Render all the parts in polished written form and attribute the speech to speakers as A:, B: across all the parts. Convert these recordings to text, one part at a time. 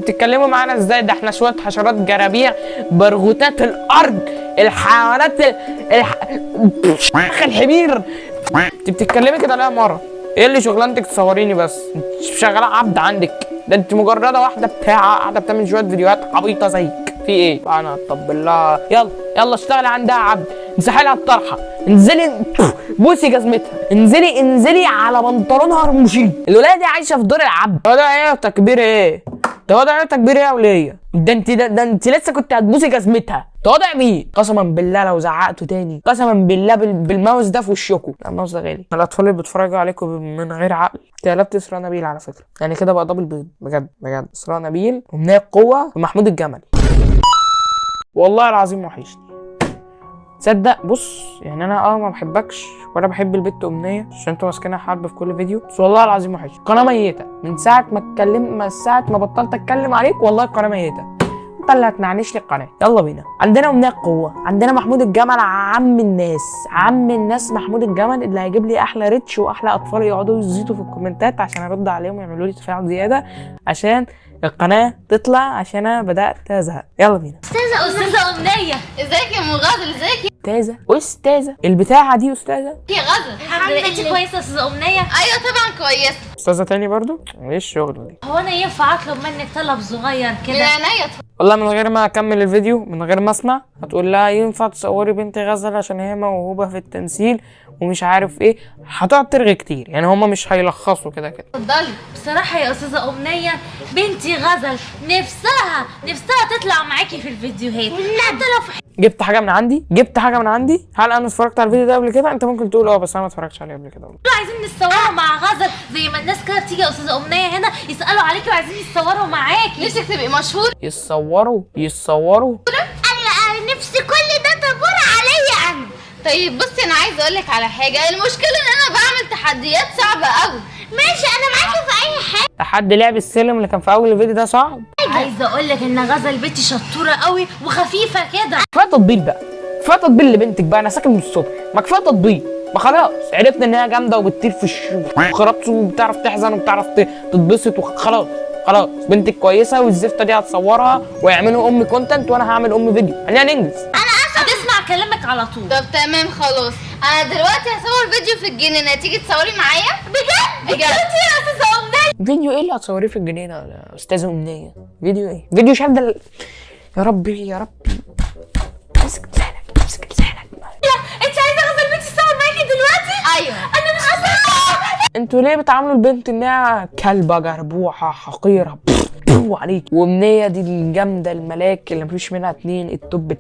A: بتتكلموا معانا ازاي؟ ده احنا شويه حشرات جرابيع برغوتات الارض الحيوانات الحمير. انت بتتكلمي كده ليه يا مره؟ ايه اللي شغلانتك تصوريني بس؟ انت شغاله عبد عندك؟ ده انت مجرده واحده بتاعه قاعده بتعمل شويه فيديوهات عبيطه زيك. في ايه؟ انا طب بالله يلا اشتغلي عندها عبد، امسحي لها الطرحه، انزلي بوسي جزمتها، انزلي على بنطلونها ارمشيه. الولايه دي عايشه في دور العبد. هو ده ايه تكبير ايه؟ تواضع ايه تكبير ايه يا وليه؟ ده انت لسه كنت هتبوسي جزمتها. تواضع مين؟ قسما بالله لو زعقتوا تاني قسما بالله بالماوس ده في وشكوا. لا الماوس ده غالي. الاطفال اللي بيتفرجوا عليكم من غير عقل. انت قلبت اسراء نبيل على فكره، يعني كده بقى دبل بيض بجد. اسراء نبيل ومنى القوه ومحمود الجمل. والله العظيم وحشني. تصدق بص يعني انا ما بحبكش ولا بحب البت امنيه عشان انتوا ماسكينها حرب في كل فيديو، بس والله العظيم وحشني. قناه ميته من ساعه ما بطلت اتكلم عليك. والله القناه ميته. انت اللي هتنعنش لي القناه. يلا بينا. عندنا امنيه القوه، عندنا محمود الجمل عم الناس محمود الجمل اللي هيجيب لي احلى ريتش واحلى اطفال يقعدوا يزيطوا في الكومنتات عشان ارد عليهم ويعملوا لي تفاعل زياده عشان القناه تطلع، عشان انا بدات ازهق. يلا بينا.
B: استاذه امنيه، ازيك يا ام غزل؟ ازيك يا
A: استاذه البتاعه دي استاذه
B: يا غزل؟ الحمد لله. انت كويسه يا استاذه امنيه؟ ايوه طبعا كويسه.
A: استاذه تاني برضو؟ ايه الشغل دي؟
B: هو انا ينفع اطلب منك طلب صغير كده؟ من عينيا.
A: والله من غير ما اكمل الفيديو، من غير ما اسمع، هتقول لها ينفع تصوري بنت غزل عشان هي موهوبه في التمثيل ومش عارف ايه. هتقعد ترغي كتير يعني، هما مش هيلخصوا كده.
B: اتفضلي. بصراحه يا استاذه امنيه بنتي غزل نفسها تطلع معاكي في الفيديوهات حتى لو في
A: جبت حاجه من عندي. هل انا اتفرجت على الفيديو ده قبل كده؟ انت ممكن تقول بس انا ما اتفرجتش عليه قبل كده.
B: عايزين نتصوروا مع غزل زي ما الناس كده بتيجي يا استاذه امنيه هنا يسالوا عليكي وعايزين يتصوروا معاكي. نفسك تبقي مشهور؟
A: يتصوروا
B: انا نفسي كل ده تمر عليا انا. طيب بصي انا عايزه اقول لك على حاجه. المشكله ان انا بعمل تحديات صعبه قوي. ماشي انا معاكي في اي حاجه.
A: تحدي لعب السلم اللي كان في اول الفيديو ده صعب.
B: عايزه اقول لك ان غزل بنتي شطوره قوي وخفيفه كده.
A: كفايه تطبيل بقى، كفايه تطبيل لبنتك بقى. انا ساكن من الصبح، ما كفايه تطبيل. ما خلاص عرفنا ان هي جامده وبتطير في وخربت وبتعرف تحزن وبتعرف تتبسط وخلاص. بنتك كويسه والزفته دي هتصورها ويعملوا ام كونتنت وانا هعمل ام فيديو. خلينا ننجز.
B: انا اسف هتسمع كلامك على طول. طب تمام خلاص. انا دلوقتي هصور فيديو في الجنينه، تيجي تصوري معايا؟ بجد يا استاذه امنيه؟
A: فيديو ايه اللي هتصوريه في الجنينه يا استاذه امنيه؟ فيديو ايه؟ فيديو شد يا ربي امسك لسانك.
B: انت عايزه غزل بنتي تصور معاكي دلوقتي؟ ايوه. انا مش عارفه.
A: انتوا ليه بتعاملوا البنت انها كلبه جربوحه حقيره عليك؟ وامنيه دي الجامده الملاك اللي مفيش منها اتنين، التوب.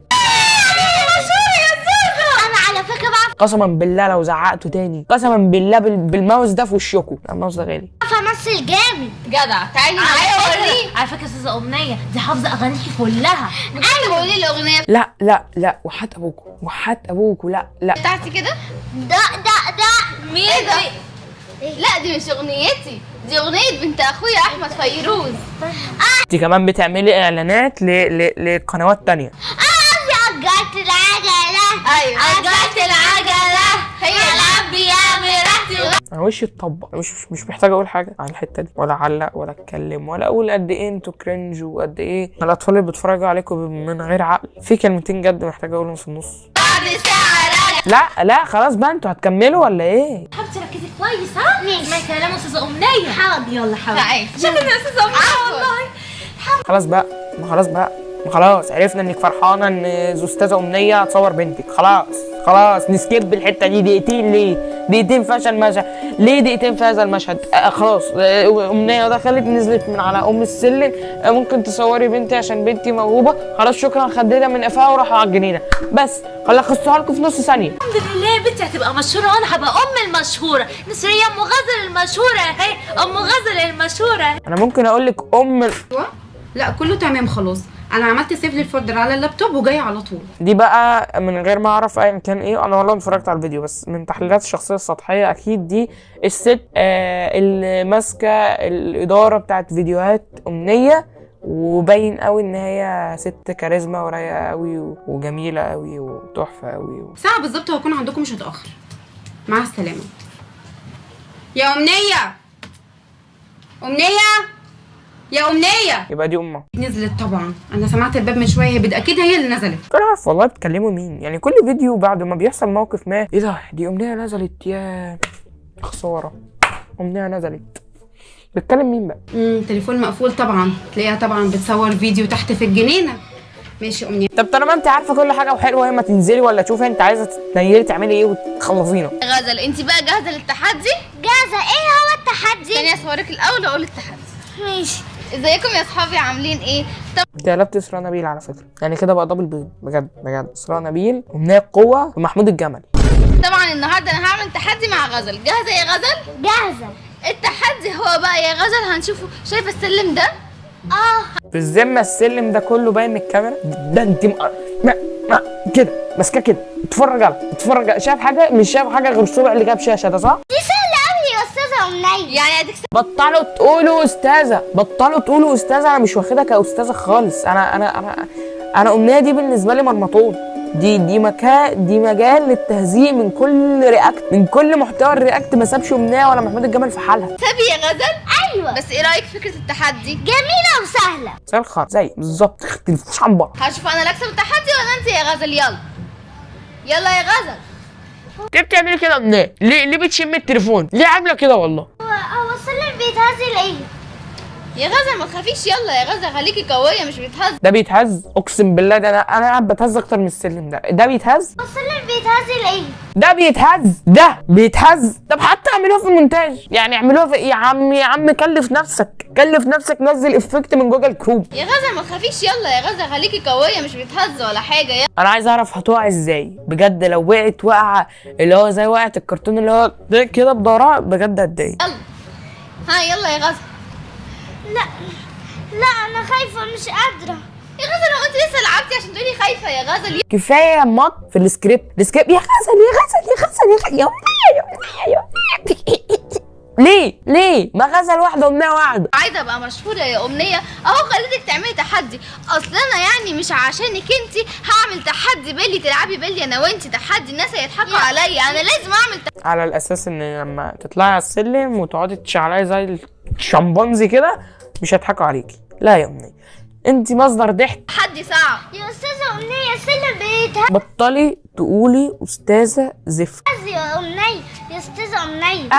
A: قسما بالله لو زعقتوا تاني قسما بالله بالماوس ده في وشكوا. الماوس ده غالي.
B: فمثل جامد جدع. تعالي معايا اوريك. على فكره يا استاذه امنيه دي حافظه اغانيكي كلها. ايوه قولي لي الاغنيه.
A: لا وحات ابوكوا لا
B: بتاعتي كده. ده مين دي؟ لا دي مش اغنيتي، دي اغنيه بنت اخويا احمد فيروز.
A: انت كمان بتعملي اعلانات لقنوات تانية.
B: رجعت العجله. ايوه رجعت العجله. هي العب يا مراتي.
A: انا وشي اتطبق. مش محتاج اقول حاجه عن الحته دي، ولا اعلق ولا اتكلم ولا اقول قد ايه انتوا كرنج وقد ايه الاطفال اللي بيتفرجوا عليكم من غير عقل. في كلمتين جد محتاج اقولهم في النص.
B: بعد ساعه
A: لا خلاص بقى، انتوا هتكملوا ولا ايه؟
B: حبيبتي ركزي كويس. ها ماشي. اسمعي كلام استاذه امنيه. حاضر يلا حاضر. شكرا يا استاذه امنيه والله.
A: خلاص بقى خلاص عرفنا انك فرحانه ان استاذه امنيه هتصور بنتك. خلاص نسكيب الحته دي. دقيقتين ليه؟ دقيقتين فشل مشهد ليه؟ دقيقتين في هذا المشهد. خلاص امنيه دخلت نزلت من على السلم. ممكن تصوري بنتي عشان بنتي موهوبه. خلاص شكرا. خدتها من قفاها وراحوا على الجنينه. بس لخصتها لكم في نص ثانيه.
B: الحمد لله بنتي هتبقى مشهوره وانا هبقى ام المشهوره. نسريه ام غزل المشهوره اهي. ام غزل المشهوره.
A: انا ممكن اقول لك
C: لا كله تمام خلاص. انا عملت سيف للفولدر على اللابتوب وجاي على طول.
A: دي بقى من غير ما اعرف ايا كان ايه. انا والله اتفرجت على الفيديو بس من تحليلات الشخصيه السطحيه. اكيد دي الست اللي ماسكه الاداره بتاعت فيديوهات امنيه، وباين قوي ان هي ست كاريزما ورايقه قوي وجميله قوي وتحفه قوي.
C: ساعه بالظبط وهكون عندكم، مش هتاخر. مع السلامه يا امنيه. يا امنيه.
A: يبقى دي امها.
C: نزلت طبعا، انا سمعت الباب من شويه، اكيد هي اللي نزلت.
A: انا عارف والله بتكلموا مين، يعني كل فيديو بعد ما بيحصل موقف ما ايه ده دي امنيه نزلت، يا خساره امنيه نزلت. بتكلم مين بقى؟
C: تليفون مقفول طبعا، تلاقيها طبعا بتصور فيديو تحت في الجنينه. ماشي امنيه.
A: طب طالما انت عارفه كل حاجه وحلوه، هي ما تنزلي ولا تشوفي انت عايزه تنيلي تعملي ايه وتخلصينا.
B: غزل انت بقى جاهزه للتحدي؟ جاهزه. ايه هو التحدي؟ ثانيه اصورك الاول واقول التحدي. ماشي. ازيكم يا اصحابي، عاملين ايه؟ طب
A: انت قلبت اسراء نبيل على فكره، يعني كده بقى دبل بيض بجد بجد. اسراء نبيل امنيه القوه ومحمود الجمل.
B: طبعا النهارده انا هعمل تحدي مع غزل. جاهزه يا غزل؟ جاهزه. التحدي هو بقى يا غزل هنشوفه. شايفه السلم ده؟
A: في الذمه السلم ده كله باين من الكاميرا. ده انت كده ماسكاه كده، اتفرج شايف حاجه؟ مش شايف حاجه غير الصبع اللي جاب شاشه ده، صح؟
B: دي سهله قوي يا استاذه امنيه. يعني هتكسب.
A: بطلوا تقولوا استاذه، بطلوا تقولوا استاذه. انا مش واخدها كاستاذه خالص. انا امنيه دي بالنسبه لي مرمطون. دي مجال للتهزيء من كل رياكت، من كل محتوى الرياكت. ما سابش امنيه ولا محمود الجمل في حالها.
B: سابي يا غزل؟ ايوه. بس ايه رايك في فكره التحدي؟ جميله وسهله
A: زي الخط، زي بالظبط، تختلفوش عن بعض.
B: هشوف انا اللي اكسب التحدي ولا انت يا غزل. يلا يا غزل.
A: ليه بتعملي كده يا امنيه؟ ليه بتشمي التليفون؟ ليه عامله كده والله؟
B: هو السلم بيتهز ليه؟ يا غزل ما تخافيش. يلا يا غزل خليكي قويه، مش بيتهز.
A: ده بيتهز اقسم بالله. ده انا قاعد بتهز اكتر من السلم ده بيتهز.
B: السلم بيتهز ليه؟
A: ده بيتهز. طب حتى اعملوها في المونتاج، يعني اعملوها في يا عم كلف نفسك نزل افكت من جوجل كروب.
B: يا غزل ما تخافيش. يلا يا غزل خليكي قويه، مش بيتهز ولا حاجه. يلا.
A: انا عايز اعرف هتقع ازاي بجد. لو وقعت وقعه اللي هو زي وقعه الكرتون اللي هو ده كده بضهرها بجد هتضايق.
B: يلا يا غزل. لا انا خايفه مش قادره. يا غزل هو انت لسه لعبتي عشان تقولي خايفه يا غزل؟
A: كفايه مط في السكريبت يا غزل يا أمنية. ليه ما غزل واحده امنيه واحده.
B: عايزه ابقى مشهوره يا امنيه، اهو خليتك تعملي تحدي. اصل انا يعني مش عشانك انت هعمل تحدي بيلي تلعبي بيلي انا وانت تحدي. الناس هيضحكوا عليا، انا لازم اعمل تحدي.
A: على الاساس ان لما تطلعي على السلم وتقعدي تشعلعي زي الشمبانزي كده مش هيضحكوا عليكي. لا يا امنيه، انت مصدر ضحك.
B: تحدي صعب يا استاذه امنيه. السلم بيتهز.
A: بطلي تقولي استاذه زفت
B: يا امنيه يا استاذه امنيه.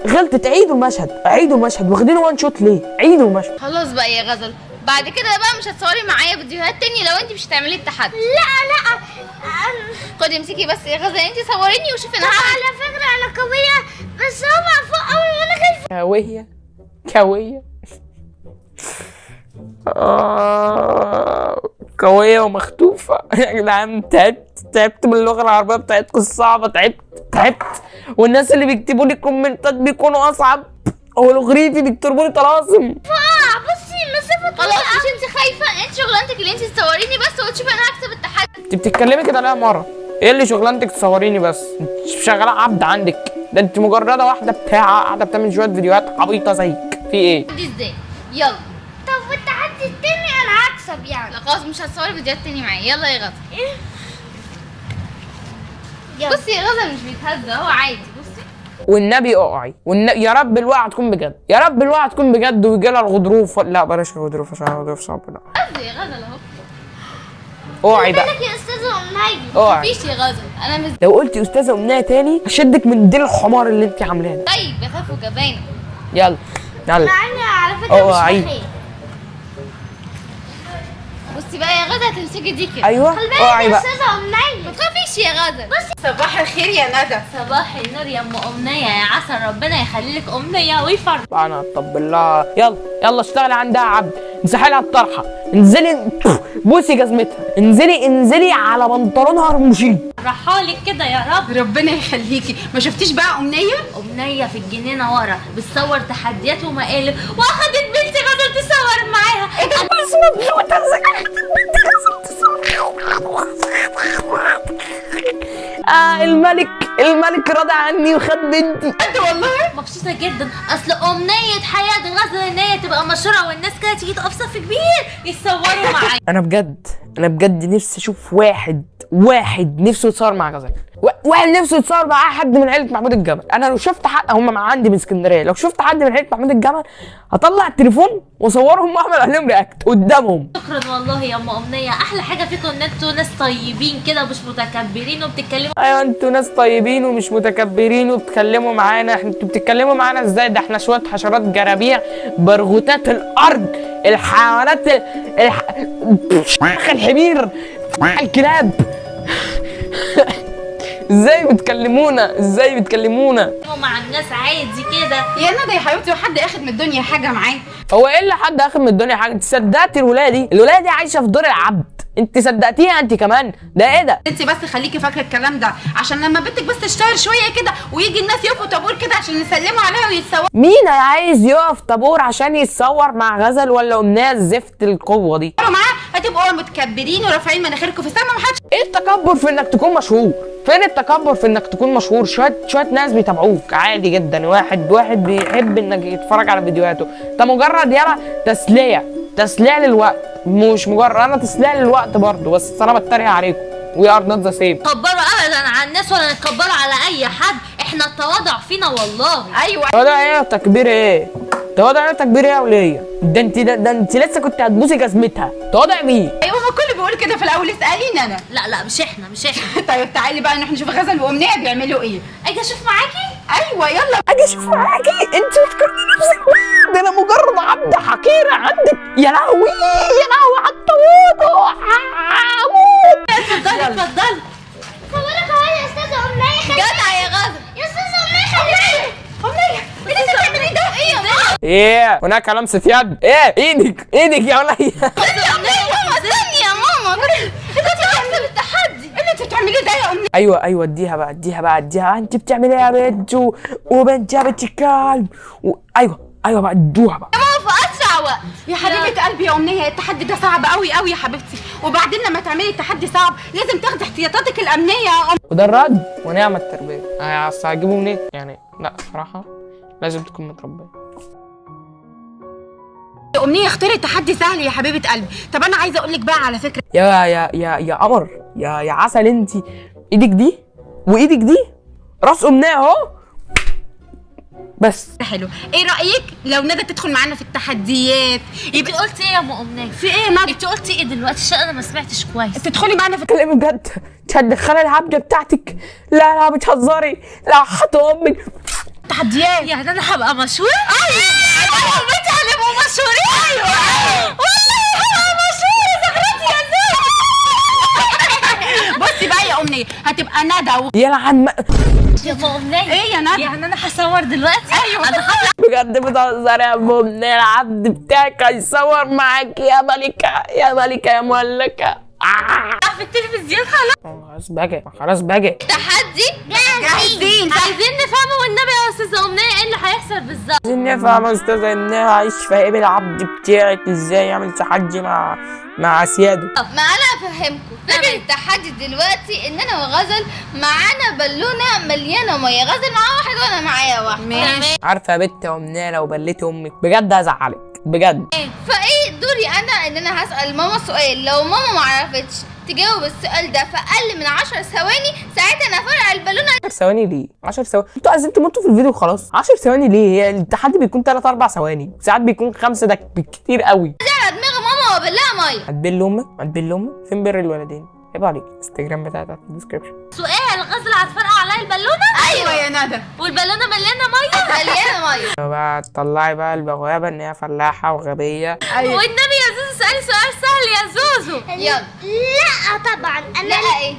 B: غلطت. عيدوا المشهد. واخدينه وان شوت ليه؟ عيدوا المشهد. خلاص بقى يا غزل، بعد كده بقى مش هتصوري معايا فيديوهات تاني لو انت مش هتعملي التحدي. لا خدي امسكي بس يا غزل، انت صوريني وشوفي انا هعمل. على فكره انا قويه، بس هو فوق قوي وانا خايفه.
A: كويه قوية ومختوفة. يا جدعان تعبت من اللغة العربية بتاعتكم الصعبة. تعبت. والناس اللي بيكتبوا لي كومنتات بيكونوا أصعب. ولغريتي بيكتبوا لي طلاسم.
B: بصي مسافة. خلاص مش انت خايفة؟ انت شغلانتك اللي انت تصوريني بس وتشوفي انا هكسب التحدي.
A: انت بتتكلمي كده ليه مرة؟ ايه اللي شغلانتك تصوريني بس؟ انت شغالة عبد عندك. ده انت مجردة واحدة بتاعة قاعدة بتعمل شوية فيديوهات عبيطة زيك. في ايه؟
B: دي ازاي؟ يلا. طب والتحدي التاني انا هكسب يعني. لا خلاص مش هتصوري فيديوهات تاني معايا. يلا يا غزل. بصي يا غزل مش بيتهز، هو عادي. بصي
A: والنبي اقعي، يا رب الوقعه تكون بجد، ويجي لها الغضروف. لا بلاش الغضروف عشان الغضروف صعب. لا
B: بصي يا غزل اهو.
A: اوعي بقى.
B: مالك يا استاذه امنيه؟
A: اوعي.
B: مفيش يا غزل، انا مش
A: لو قلتي استاذه امنيه تاني هشدك من ديل الحمار اللي انت عاملاه ده.
B: طيب بخاف وجبانه.
A: يلا
B: مع اني على فكره مش
A: اوعي.
B: بخاف. بصي بقى يا غزل هتمسكي دي كده.
A: ايوه اوعي بقى.
B: استاذه امنيه ما تخافيش يا غزل. بصي
C: صباح الخير يا ندى.
D: صباح النور يا ام امنيه، يا عسل ربنا يخلي لك امنيه ويفرح.
A: انا طب بالله. يلا اشتغلي عندها عبد. امسحي لها الطرحه. انزلي بوسي جزمتها. انزلي على بنطلونها رمشي.
D: فرحالك كده يا رب.
C: ربنا يخليكي. ما شفتيش بقى امنيه
D: امنيه في الجنينه ورا بتصور تحديات ومقالب، واخدت بنتي غزل تصور معاها. الملك راضي عني وخد بنتي.
C: انت والله
D: مبسوطه جدا. اصل امنيه حياه غزل ان هي تبقى مشهوره والناس كده تيجي تقف صف كبير يتصوروا معايا.
A: انا بجد نفسي اشوف واحد نفسه يتصور مع غزل، واحد نفسه يتصور مع حد من عيله محمود الجمل. انا لو شفت حد، هم عندي من اسكندريه، لو شفت حد من عيله محمود الجمل هطلع التليفون واصورهم واعمل عليهم رياكت قدامهم.
D: شكرا والله يا ام امنيه، احلى حاجه فيكم ان انتوا ناس طيبين كده ومش متكبرين وبتتكلموا.
A: ايوه انتوا ناس طيبين ومش متكبرين وبتتكلموا معانا. انتوا بتتكلموا معانا ازاي؟ ده احنا شويه حشرات جرابيع برغوتات الارض، الحيوانات الحمير، الكلاب. ازاي بتكلمونا؟ ازاي بتكلمونا؟
D: مع الناس عادي كده.
C: يا ندى يا حبيبتي، وحد اخد من الدنيا حاجه معاه؟
A: هو ايه اللي حد اخد من الدنيا حاجه؟ انت صدقتي الولايه دي؟ الولايه دي عايشه في دور العبد، انت صدقتيها انت كمان؟ ده ايه ده؟
C: انت بس خليكي فاكره الكلام ده، عشان لما بنتك بس تشتهر شويه كده ويجي الناس يقفوا طابور كده عشان يسلموا عليها ويتصوروا.
A: مين عايز يقف طابور عشان يتصور مع غزل ولا امنيه زفت القوه دي؟
C: معاه هتبقوا متكبرين ورافعين مناخيركم في السما. محدش.
A: ايه التكبر في انك تكون مشهور؟ فين التكبر في انك تكون مشهور؟ شويه ناس بيتابعوك عادي جدا، واحد بيحب انك يتفرج على فيديوهاته. انت مجرد يلا تسلية للوقت، مش مجرد انا تسلية للوقت برضه، بس انا بتريق عليكم. وي ار نوت ذا سيم.
D: كبروا ابدا على الناس ولا نكبروا على اي حد، احنا التواضع فينا والله.
C: ايوه
A: تواضع ايه وتكبير ايه؟ تواضع ايه وتكبير ايه يا وليه؟ ده انت لسه كنت هتبوسي جزمتها. تواضع مين؟
C: ايوه، ما الكل بيقول كده في الاول، اساليني انا.
D: لا مش احنا
C: طيب تعالي بقى نروح نشوف غزل وامنيه بيعملوا ايه.
D: اجي اشوف معاكي؟
C: ايوه يلا.
A: اجي اشوف معاكي؟ انت فكرتي نفسك ده انا مجرد عبد حقيره عندك. يا لهوي على التواضع.
D: اتفضلي.
B: صورك اهو يا استاذه امنيه. جدع يا غزل. يا استاذه امنيه خليكي. امنيه ايه اللي انت بتعمليه ده؟ ايه يا امنيه؟
A: ايه هناك لمسه يد؟ ايه ايدك يا وليه؟
B: يا ماما استني يا ماما. انت بتعملي التحدي.
C: ايه اللي انت بتعمليه ده يا امنيه؟
A: ايوه اديها بقى. انت بتعملي ايه يا بنت؟ وبنت يا بنت الكلب. ايوه بقى ادوها بقى.
B: في اسرع وقت.
C: يا حبيبه قلبي يا امنيه، التحدي ده صعب قوي يا حبيبتي، وبعدين لما تعملي التحدي صعب لازم تاخدي احتياطاتك الامنيه يا
A: وده الرد ونعم التربيه. اصل هجيبه منين يعني؟ لا صراحه لازم تكون متربيه.
C: يا امنيه اختاري تحدي سهل يا حبيبه قلبي. طب انا عايزه اقول لك بقى على فكره.
A: يا قمر، يا عسل، انت ايدك دي وايدك دي راس امنيه اهو. بس
C: حلو، ايه رايك لو ندى تدخل معانا في التحديات؟
D: انت قلتي ايه يا ام امنيه؟
C: في ايه يا ندى؟
D: انت قلتي ايه دلوقتي عشان انا ما سمعتش كويس؟
C: تدخلي معانا في
A: كلامي بجد. انت هتدخلي العبده بتاعتك؟ لا بتهزري. لا حط امك.
C: التحديات.
D: يعني انا هبقى مشهور؟ ايوه انا وبنتي هنبقوا مشهورين. ايوه والله هبقى مشهوره زغرتي يا زوزو.
C: بصي بقى يا امنيه، هتبقى ندى
A: يلعن
D: يا ام امنيه.
C: ايه يا ندى؟
D: يعني انا هصور دلوقتي؟
C: ايوه
D: انا هطلع.
A: بجد بتهزري يا ام امنيه؟ العبد بتاعك هيصور معاكي يا ملكه يا مولكه.
D: في التلفزيون.
A: خلاص باجي.
B: تحدي
C: جاهزين.
D: عايزين نفهمه والنبي يا استاذه امنيه ايه اللي هيحصل بالظبط.
A: عايزين نفهم يا استاذه انها عايش فاهم العبد بتاعك ازاي يعمل تحدي مع سياده.
B: ما انا افهمكم فكره التحدي دلوقتي ان انا وغزل معانا بالونه مليانه ميه. غزل معاه واحد وانا معايا واحد.
C: ماشي.
A: عارفه يا بنت يا امنيه لو بليتي امك بجد هزعلك بجد.
B: فايه دوري انا ان انا هسال ماما سؤال، لو ماما ما عرفتش تجاوب السؤال ده في اقل من 10 ثواني ساعتها انا هفرقع البالونه.
A: 10 ثواني ليه؟ 10 ثواني؟ انتوا عايزين تموتوا في الفيديو خلاص؟ 10 ثواني ليه؟ هي التحدي بيكون 3-4 ثواني، ساعات بيكون 5، ده بالكتير قوي.
B: على دماغ ماما وبالله ميه.
A: هتبل امك؟ فين بر الولدين؟ عيب عليك. الانستجرام بتاعتها في الديسكربشن.
D: سؤال، غزل هتفرقع عليا البالونه؟
C: ايوه يا ندى.
D: والبالونه مليانه ميه؟
B: مليانه ميه.
A: بقى تطلعي بقى البوابه ان هي فلاحه وغبيه.
C: ايوه.
D: والنبي يا زوزو اسالي سؤال سهل يا زوزو.
B: يلا.
E: لا طبعا انا
B: لا ايه؟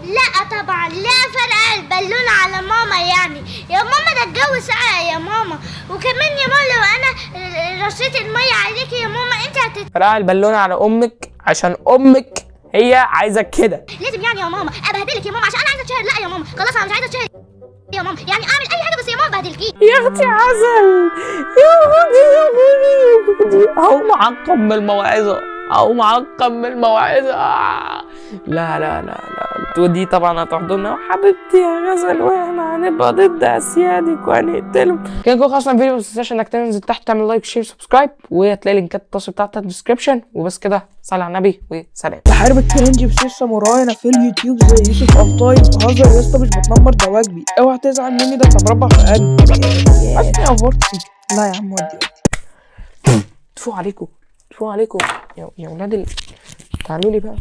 E: لا طبعا لا فرق البالونه على ماما. يعني يا ماما ده الجو ساقع يا ماما، وكمان يا ماما لو انا رشيت الميه عليكي يا ماما انت
A: فرقع البالونه على امك عشان امك هي عايزه كده.
E: لازم يعني يا ماما ابهدلك يا ماما عشان انا عايزه اتشهر. لا يا ماما خلاص انا مش عايزه اتشهر يا ماما، يعني اعمل اي حاجه بس يا ماما بهدلكي.
A: يا اختي عسل يا اختي اهو معقب من الموعظه. لا ودي طبعا هتحضننا وحبيبتي يا غزل، واحنا هنبقى ضد اسيادك وهنقتلهم كده. جوه خلصنا الفيديو، بس متنساش انك تنزل تحت تعمل لايك شير سبسكرايب، وهتلاقي لينكات التواصل بتاعتها في الديسكربشن. وبس كده، صلي على النبي وسلام.
F: بحارب الكرنج بسيف ساموراي، انا في اليوتيوب زي يوسف قمطاي. بهزر يا اسطى مش بتنمر، ده واجبي، اوعى تزعل مني، ده انت مربع في قلبي. عارفني افورت فيك. لا يا عم ودي
A: تفوق عليكم يا ولاد تعالوا لي بقى.